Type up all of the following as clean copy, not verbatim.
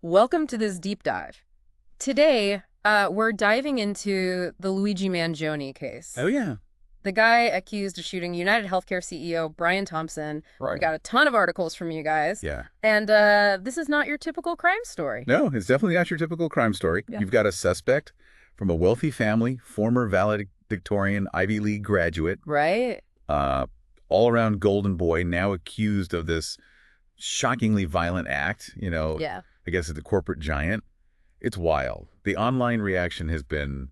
Welcome to this deep dive. Today, we're diving into the Luigi Mangione case. Oh, yeah. The guy accused of shooting United Healthcare CEO Brian Thompson. We Right. got a ton of articles from you guys. Yeah. And this is not your typical crime story. No, it's definitely not your typical crime story. Yeah. You've got a suspect from a wealthy family, former valedictorian Ivy League graduate, Right? uh, all-around golden boy, now accused of this shockingly violent act, Yeah. I guess it's a corporate giant. It's wild. The online reaction has been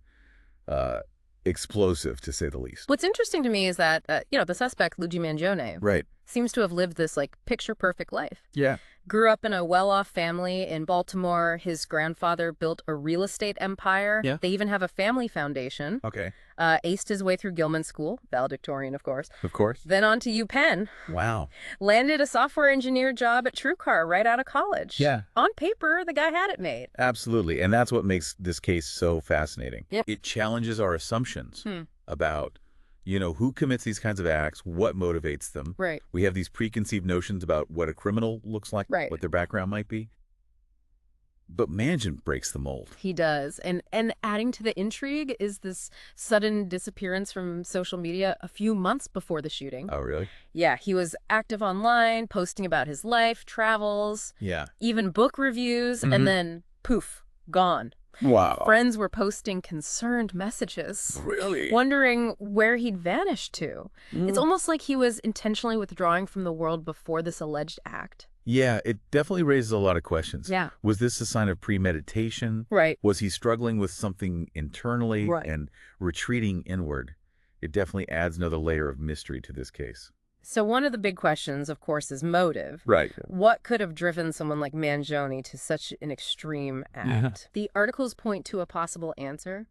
uh, explosive, to say the least. What's interesting to me is that, the suspect, Luigi Mangione, Right. seems to have lived this, picture-perfect life. Yeah. Grew up in a well-off family in Baltimore. His grandfather built a real estate empire. Yeah. They even have a family foundation. Okay. Aced his way through Gilman School, valedictorian, of course. Of course. Then on to UPenn. Wow. Landed a software engineer job at TrueCar right out of college. Yeah. On paper, the guy had it made. Absolutely. And that's what makes this case so fascinating. Yep. It challenges our assumptions about, who commits these kinds of acts, what motivates them. Right. We have these preconceived notions about what a criminal looks like, Right. what their background might be. But Mangione breaks the mold. He does. And adding to the intrigue is this sudden disappearance from social media a few months before the shooting. Oh, really? Yeah, he was active online, posting about his life, travels, Yeah. even book reviews, Mhm. and then poof, gone. Wow. Friends were posting concerned messages, Really? wondering where he'd vanished to. It's Mm. almost like he was intentionally withdrawing from the world before this alleged act. Yeah, it definitely raises a lot of questions. Yeah. Was this a sign of premeditation? Right. Was he struggling with something internally Right. and retreating inward? It definitely adds another layer of mystery to this case. So one of the big questions, of course, is motive. Right. What could have driven someone like Mangione to such an extreme act? The articles point to a possible answer.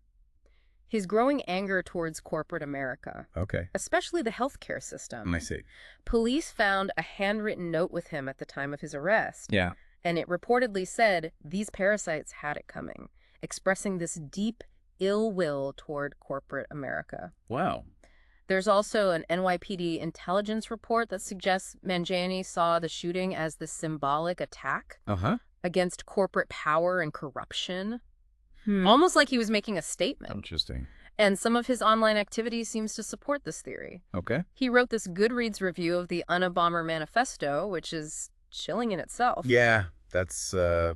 His growing anger towards corporate America, Okay. especially the healthcare system. I see. Police found a handwritten note with him at the time of his arrest. Yeah. And it reportedly said these parasites had it coming, expressing this deep ill will toward corporate America. Wow. There's also an NYPD intelligence report that suggests Mangione saw the shooting as the symbolic attack Uh-huh. against corporate power and corruption, almost like he was making a statement. Interesting. And some of his online activity seems to support this theory. Okay. He wrote this Goodreads review of the Unabomber Manifesto, which is chilling in itself. Yeah, that's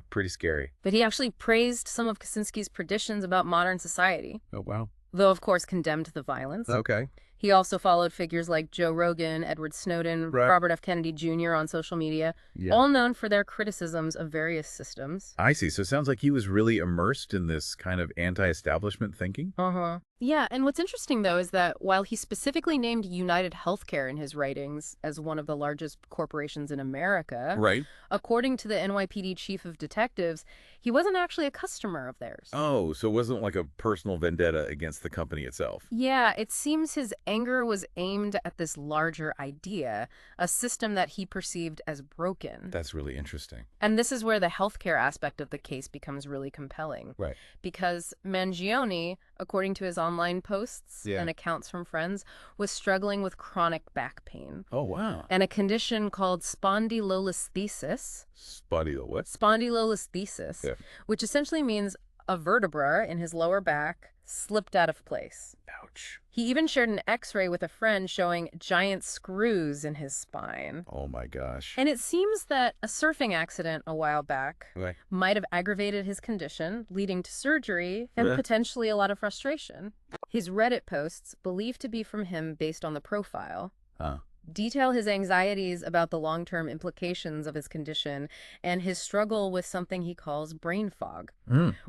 pretty scary. But he actually praised some of Kaczynski's predictions about modern society, Oh, wow. though of course condemned the violence. Okay. He also followed figures like Joe Rogan, Edward Snowden, Right. Robert F. Kennedy Jr. on social media, Yeah. all known for their criticisms of various systems. I see. So it sounds like he was really immersed in this kind of anti-establishment thinking. Uh-huh. Yeah, and what's interesting, though, is that while he specifically named United Healthcare in his writings as one of the largest corporations in America, Right. according to the NYPD chief of detectives, he wasn't actually a customer of theirs. Oh, so it wasn't like a personal vendetta against the company itself. Yeah, it seems his anger was aimed at this larger idea, a system that he perceived as broken. That's really interesting. And this is where the healthcare aspect of the case becomes really compelling. Right. Because Mangione, according to his online posts Yeah. and accounts from friends, was struggling with chronic back pain Oh, wow. and a condition called spondylolisthesis. What? Spondylolisthesis, Yeah. which essentially means a vertebra in his lower back slipped out of place. Ouch. He even shared an x-ray with a friend showing giant screws in his spine. Oh, my gosh. And it seems that a surfing accident a while back Okay. might have aggravated his condition, leading to surgery and Yeah. potentially a lot of frustration. His Reddit posts, believed to be from him based on the profile, Huh. detail his anxieties about the long-term implications of his condition and his struggle with something he calls brain fog,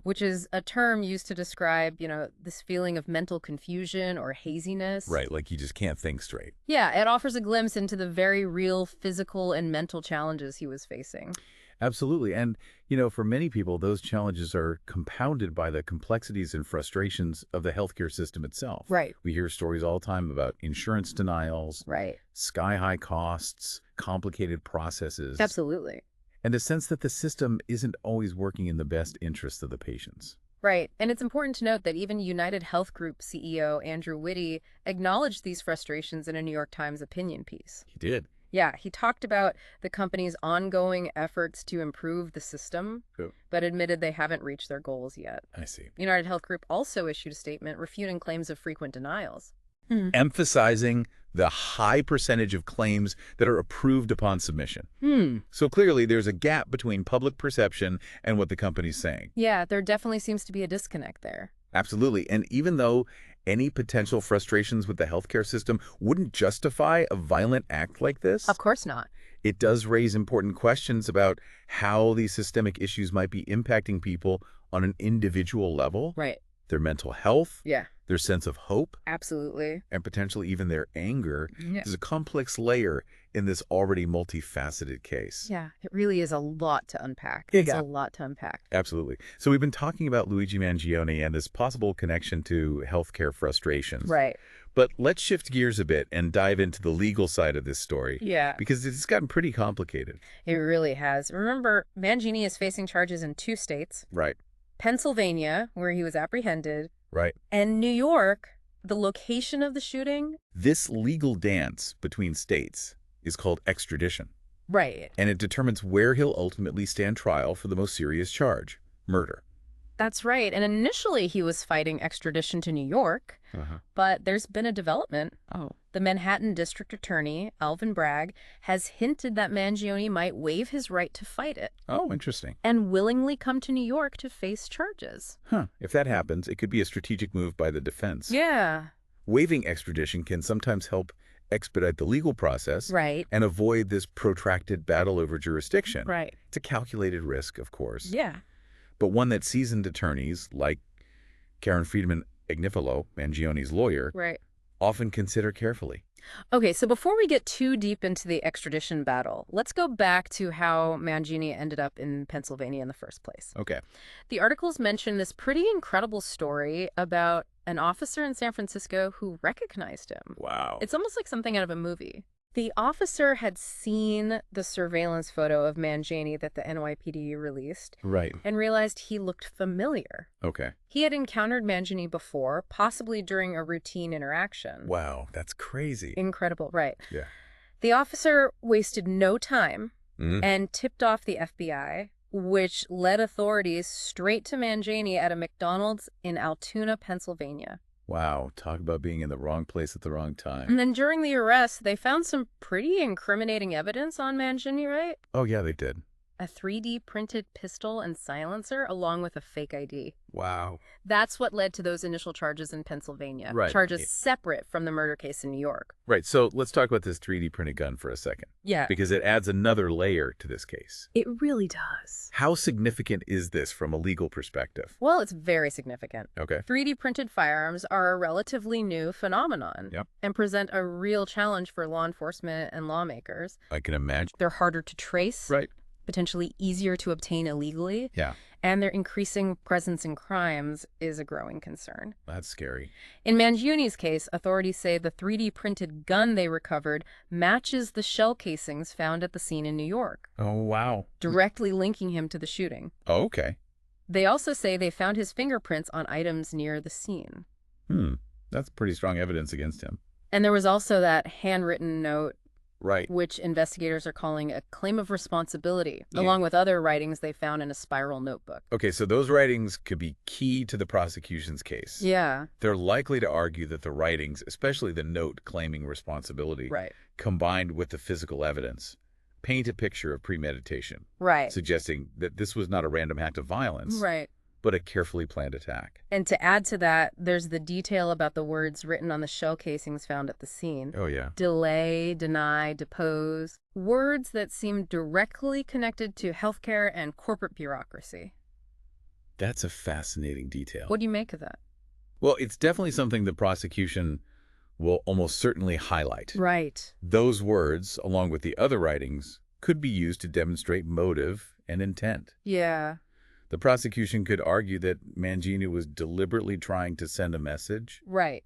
which is a term used to describe, this feeling of mental confusion or haziness. Right, like you just can't think straight. Yeah, it offers a glimpse into the very real physical and mental challenges he was facing. Absolutely. And, for many people, those challenges are compounded by the complexities and frustrations of the healthcare system itself. Right. We hear stories all the time about insurance denials, Right. sky-high costs, complicated processes. Absolutely. And the sense that the system isn't always working in the best interest of the patients. Right. And it's important to note that even United Health Group CEO Andrew Whitty acknowledged these frustrations in a New York Times opinion piece. He did. Yeah, he talked about the company's ongoing efforts to improve the system, Oh, but admitted they haven't reached their goals yet. I see. United Health Group also issued a statement refuting claims of frequent denials. Hmm. Emphasizing the high percentage of claims that are approved upon submission. Hmm. So clearly, there's a gap between public perception and what the company's saying. Yeah, there definitely seems to be a disconnect there. Absolutely. And even though any potential frustrations with the healthcare system wouldn't justify a violent act like Of this, course not. it does raise important questions about how these systemic issues might be impacting people on an individual level, Right. their mental health, Yeah, their sense of hope, absolutely. and potentially even their anger. Yeah. There's a complex layer in this already multifaceted case. Yeah, it really is a lot to unpack. Yeah. It's a lot to unpack. Absolutely. So we've been talking about Luigi Mangione and this possible connection to healthcare frustrations. Right. But let's shift gears a bit and dive into the legal side of this story, Yeah, because it's gotten pretty complicated. it really has. Remember, Mangini is facing charges in 2 states, Right, Pennsylvania, where he was apprehended, right. and New York, the location of the shooting. This legal dance between states is called extradition, Right. and it determines where he'll ultimately stand trial for the most serious charge, murder. That's right. And initially he was fighting extradition to New York, but there's been a development. Oh. The Manhattan District Attorney, Alvin Bragg, has hinted that Mangione might waive his right to fight it Oh, interesting. and willingly come to New York to face charges. Huh. If that happens, it could be a strategic move by the defense. Yeah. Waiving extradition can sometimes help expedite the legal process Right. and avoid this protracted battle over jurisdiction. Right. It's a calculated risk, of course, Yeah. but one that seasoned attorneys like Karen Friedman Agnifilo, Mangione's lawyer, Right. often consider carefully. Okay, so before we get too deep into the extradition battle, let's go back to how Mangini ended up in Pennsylvania in the first place. Okay. The articles mention this pretty incredible story about an officer in San Francisco who recognized him. Wow. It's almost like something out of a movie. The officer had seen the surveillance photo of Mangini that the NYPD released Right. and realized he looked familiar. Okay. He had encountered Mangini before, possibly during a routine interaction. Wow, that's crazy. Incredible, right. Yeah. The officer wasted no time Mhm. and tipped off the FBI, which led authorities straight to Mangini at a McDonald's in Altoona, Pennsylvania. Wow, talk about being in the wrong place at the wrong time. And then during the arrest, they found some pretty incriminating evidence on Mangini, right? Oh, yeah, they did. A 3D printed pistol and silencer along with a fake ID. Wow. That's what led to those initial charges in Pennsylvania. Right. Charges separate from the murder case in New York. Right, so let's talk about this 3D printed gun for a second, Yeah. because it adds another layer to this case. It really does. How significant is this from a legal perspective? Well, it's very significant. Okay. 3D printed firearms are a relatively new phenomenon Yep. and present a real challenge for law enforcement and lawmakers. I can imagine. They're harder to trace, Right. potentially easier to obtain illegally, Yeah, and their increasing presence in crimes is a growing concern. that's scary. In Mangioni's case, authorities say the 3D printed gun they recovered matches the shell casings found at the scene in New York, Oh, wow. directly linking him to the shooting. Oh, okay. They also say they found his fingerprints on items near the scene. That's pretty strong evidence against him. And there was also that handwritten note, Right. which investigators are calling a claim of responsibility, Yeah. along with other writings they found in a spiral notebook. Okay, so those writings could be key to the prosecution's case. Yeah, They're likely to argue that the writings, especially the note claiming responsibility, right. combined with the physical evidence, paint a picture of premeditation, Right. suggesting that this was not a random act of violence, Right. but a carefully planned attack. And to add to that, there's the detail about the words written on the shell casings found at the scene. Oh, yeah. Delay, deny, depose. Words that seem directly connected to healthcare and corporate bureaucracy. That's a fascinating detail. What do you make of that? Well, it's definitely something the prosecution will almost certainly highlight. Right. Those words, along with the other writings, could be used to demonstrate motive and intent. Yeah. The prosecution could argue that Mangini was deliberately trying to send a message, Right.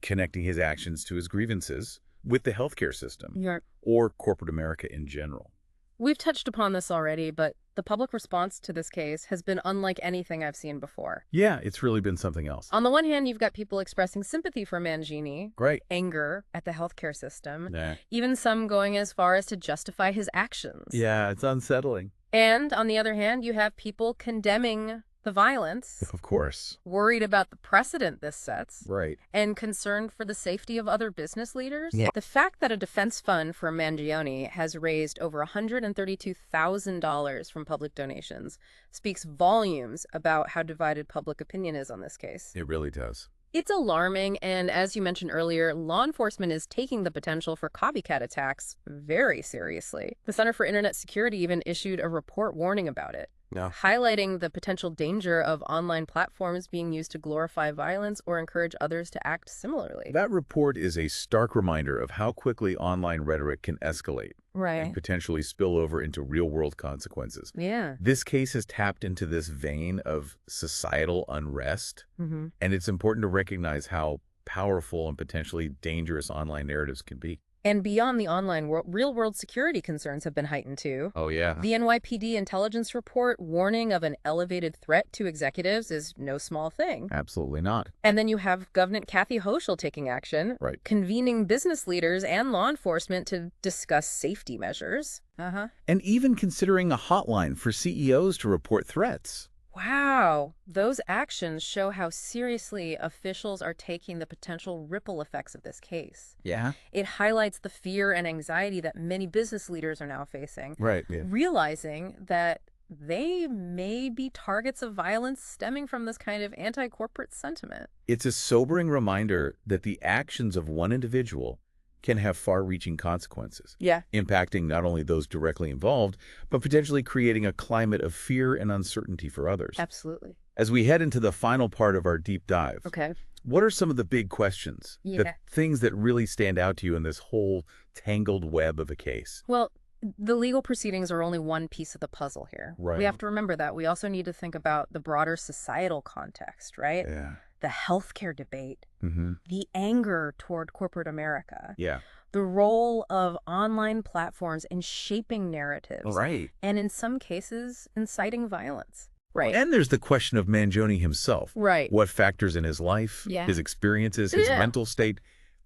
connecting his actions to his grievances with the healthcare system You're or corporate America in general. We've touched upon this already, but the public response to this case has been unlike anything I've seen before. Yeah, it's really been something else. On the one hand, you've got people expressing sympathy for Mangione, Right. anger at the healthcare system, Nah. even some going as far as to justify his actions. Yeah, it's unsettling. And on the other hand, you have people condemning the violence, Of course. worried about the precedent this sets, Right. and concerned for the safety of other business leaders. Yeah. The fact that a defense fund for Mangione has raised over $132,000 from public donations speaks volumes about how divided public opinion is on this case. It really does. It's alarming, and as you mentioned earlier, law enforcement is taking the potential for copycat attacks very seriously. The Center for Internet Security even issued a report warning about it, highlighting the potential danger of online platforms being used to glorify violence or encourage others to act similarly. That report is a stark reminder of how quickly online rhetoric can escalate and Right. potentially spill over into real-world consequences. Yeah. This case has tapped into this vein of societal unrest, Mm-hmm. and it's important to recognize how powerful and potentially dangerous online narratives can be. And beyond the online world, real-world security concerns have been heightened too. Oh, yeah. The NYPD intelligence report warning of an elevated threat to executives is no small thing. Absolutely not. And then you have Governor Kathy Hochul taking action, Right. convening business leaders and law enforcement to discuss safety measures. And even considering a hotline for CEOs to report threats. Wow. Those actions show how seriously officials are taking the potential ripple effects of this case. Yeah. It highlights the fear and anxiety that many business leaders are now facing, Right. Yeah. realizing that they may be targets of violence stemming from this kind of anti-corporate sentiment. It's a sobering reminder that the actions of one individual can have far-reaching consequences, Yeah. impacting not only those directly involved, but potentially creating a climate of fear and uncertainty for others. Absolutely. As we head into the final part of our deep dive, Okay. what are some of the big questions, the Yeah. things that really stand out to you in this whole tangled web of a case? Well, the legal proceedings are only one piece of the puzzle here. Right. We have to remember that. We also need to think about the broader societal context, right? Yeah. The healthcare debate, Mm-hmm. the anger toward corporate America, Yeah. the role of online platforms in shaping narratives, Right. and in some cases, inciting violence. Right. And there's the question of Mangione himself. Right. What factors in his life, Yeah. his experiences, his Yeah. mental state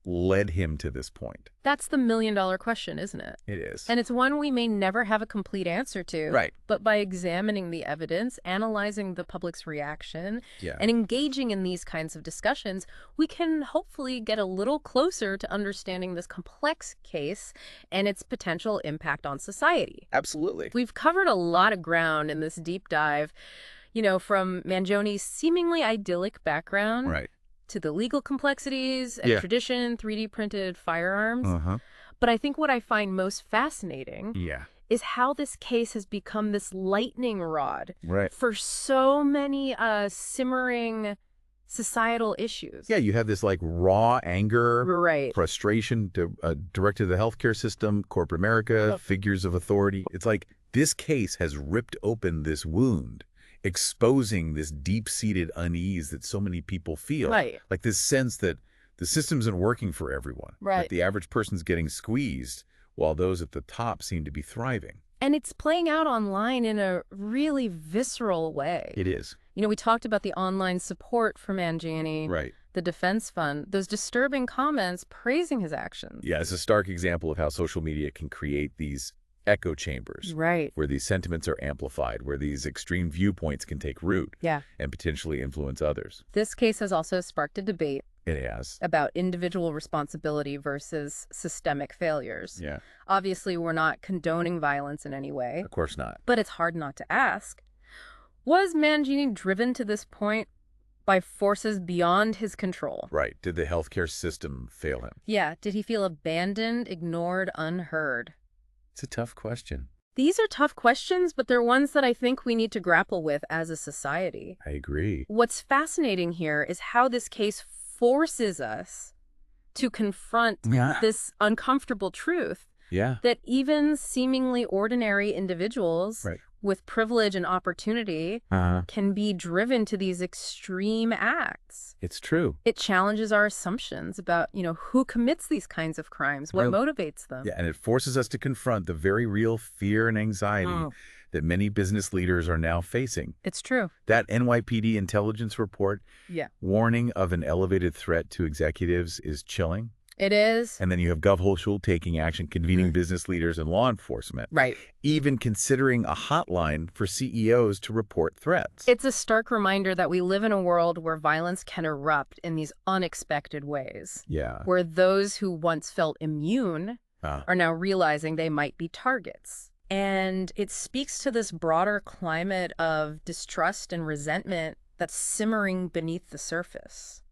led him to this point? That's the million-dollar question, isn't it? It is. And it's one we may never have a complete answer to. Right. But by examining the evidence, analyzing the public's reaction, Yeah. and engaging in these kinds of discussions, we can hopefully get a little closer to understanding this complex case and its potential impact on society. Absolutely. We've covered a lot of ground in this deep dive, from Mangione's seemingly idyllic background Right. to the legal complexities and Yeah. tradition, 3D printed firearms. Uh-huh. But I think what I find most fascinating Yeah. is how this case has become this lightning rod Right. for so many simmering societal issues. Yeah, you have this like raw anger, Right. frustration directed to the healthcare system, corporate America, figures of authority. It's like this case has ripped open this wound, exposing this deep-seated unease that so many people feel. Right. Like this sense that the system isn't working for everyone. Right. That the average person's getting squeezed while those at the top seem to be thriving. And it's playing out online in a really visceral way. It is. We talked about the online support for Mangione, Right. the defense fund, those disturbing comments praising his actions. Yeah, it's a stark example of how social media can create these echo chambers. Right. Where these sentiments are amplified, where these extreme viewpoints can take root Yeah. and potentially influence others. This case has also sparked a debate It has. about individual responsibility versus systemic failures. Yeah, Obviously, we're not condoning violence in any way, of course not. but it's hard not to ask. Was Mangione driven to this point by forces beyond his control? Right. Did the healthcare system fail him? Yeah. Did he feel abandoned, ignored, unheard? It's a tough question. These are tough questions, but they're ones that I think we need to grapple with as a society. I agree. What's fascinating here is how this case forces us to confront this uncomfortable truth Yeah. that even seemingly ordinary individuals Right. with privilege and opportunity can be driven to these extreme acts. It's true. It challenges our assumptions about, who commits these kinds of crimes, what motivates them. Yeah, and it forces us to confront the very real fear and anxiety that many business leaders are now facing. It's true. That NYPD intelligence report warning of an elevated threat to executives is chilling. It is. And then you have Gov Hochul taking action, convening business leaders and law enforcement. Right. Even considering a hotline for CEOs to report threats. It's a stark reminder that we live in a world where violence can erupt in these unexpected ways. Yeah. Where those who once felt immune are now realizing they might be targets. And it speaks to this broader climate of distrust and resentment that's simmering beneath the surface.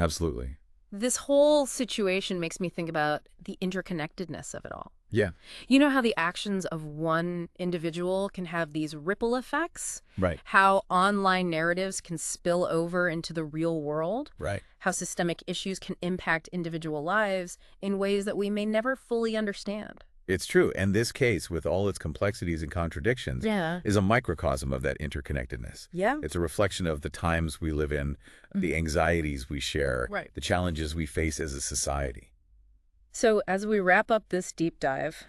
Absolutely. This whole situation makes me think about the interconnectedness of it all. Yeah. You know how the actions of one individual can have these ripple effects? Right. How online narratives can spill over into the real world? Right. How systemic issues can impact individual lives in ways that we may never fully understand. It's true. And this case, with all its complexities and contradictions, is a microcosm of that interconnectedness. Yeah. It's a reflection of the times we live in, the anxieties we share, the challenges we face as a society. So as we wrap up this deep dive,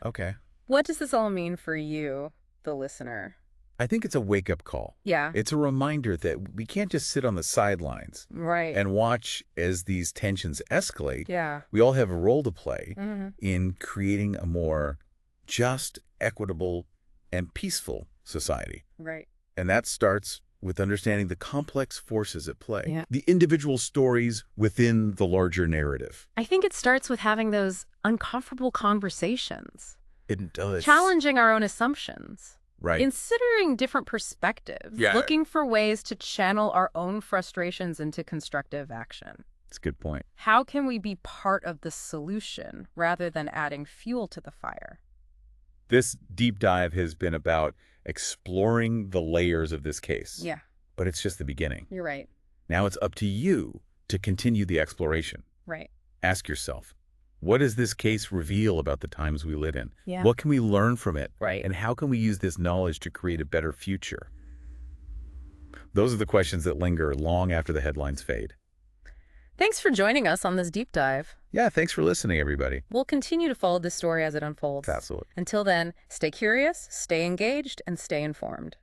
what does this all mean for you, the listener? I think it's a wake-up call. Yeah. It's a reminder that we can't just sit on the sidelines and watch as these tensions escalate. Yeah. We all have a role to play in creating a more just, equitable, and peaceful society. Right. And that starts with understanding the complex forces at play, Yeah. the individual stories within the larger narrative. I think it starts with having those uncomfortable conversations. It does. Challenging our own assumptions. Right. Considering different perspectives, looking for ways to channel our own frustrations into constructive action. That's a good point. How can we be part of the solution rather than adding fuel to the fire? This deep dive has been about exploring the layers of this case. Yeah. But it's just the beginning. You're right. Now it's up to you to continue the exploration. Right. Ask yourself, what does this case reveal about the times we live in? Yeah. What can we learn from it? Right. And how can we use this knowledge to create a better future? Those are the questions that linger long after the headlines fade. Thanks for joining us on this deep dive. Yeah, thanks for listening, everybody. We'll continue to follow this story as it unfolds. Absolutely. Until then, stay curious, stay engaged, and stay informed.